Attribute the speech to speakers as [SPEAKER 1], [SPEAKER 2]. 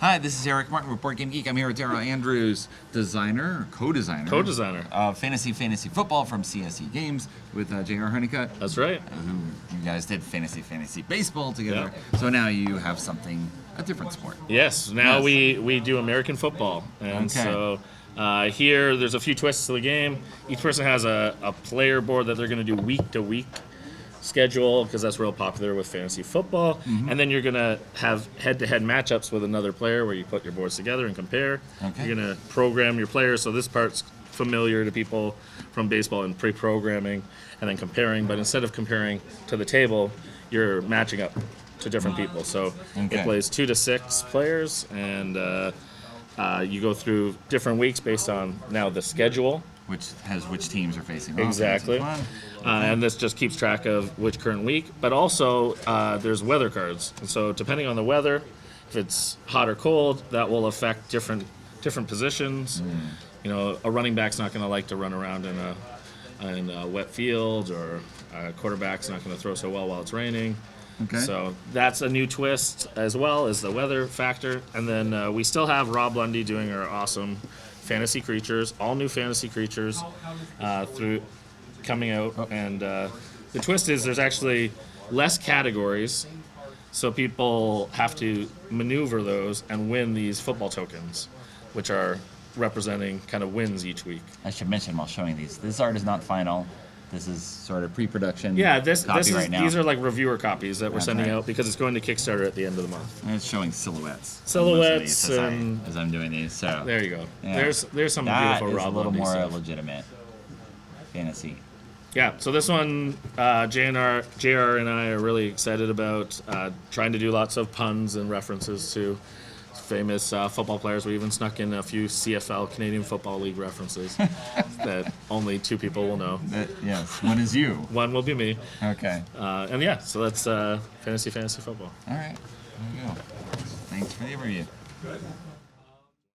[SPEAKER 1] Hi, this is Eric Martin with Board Game Geek. I'm here with Daryl Andrews, co-designer of Fantasy Football from CSE Games with J.R. Honeycutt.
[SPEAKER 2] That's right.
[SPEAKER 1] You guys did Fantasy Baseball together. Yeah. So now you have a different sport.
[SPEAKER 2] Yes, now we do American football. And so here there's a few twists to the game. Each person has a player board that they're going to do week to week schedule, because that's real popular with fantasy football. Mm-hmm. And then you're going to have head-to-head matchups with another player where you put your boards together and compare. Okay. You're going to program your players. So this part's familiar to people from baseball and pre-programming and then comparing. But instead of comparing to the table, you're matching up to different people. So it plays 2 to 6 players, and you go through different weeks based on now the schedule.
[SPEAKER 1] Which teams are facing.
[SPEAKER 2] Exactly. And this just keeps track of which current week. But also, there's weather cards. And so depending on the weather, if it's hot or cold, that will affect different positions. You know, a running back's not going to like to run around in a wet field, or a quarterback's not going to throw so well while it's raining. Okay. So that's a new twist, as well as the weather factor. And then we still have Rob Lundy doing our awesome fantasy creatures, all new fantasy creatures through coming out. And the twist is there's actually less categories, so people have to maneuver those and win these football tokens, which are representing kind of wins each week.
[SPEAKER 1] I should mention while showing these, this art is not final. This is sort of pre-production.
[SPEAKER 2] Yeah, this is
[SPEAKER 1] right now.
[SPEAKER 2] These are like reviewer copies that we're sending out because it's going to Kickstarter at the end of the month.
[SPEAKER 1] And it's showing silhouettes.
[SPEAKER 2] Silhouettes
[SPEAKER 1] as I'm doing these. So
[SPEAKER 2] there you go. Yeah. There's some
[SPEAKER 1] that
[SPEAKER 2] beautiful Rob
[SPEAKER 1] Lundy. A little more
[SPEAKER 2] stuff.
[SPEAKER 1] legitimate fantasy.
[SPEAKER 2] Yeah, so this one, JR and I are really excited about trying to do lots of puns and references to famous football players. We even snuck in a few CFL, Canadian Football League references that only 2 people will know.
[SPEAKER 1] Yes, one is you.
[SPEAKER 2] One will be me.
[SPEAKER 1] Okay.
[SPEAKER 2] And yeah, so that's fantasy football.
[SPEAKER 1] All right, there you go. Thanks for the overview. Good.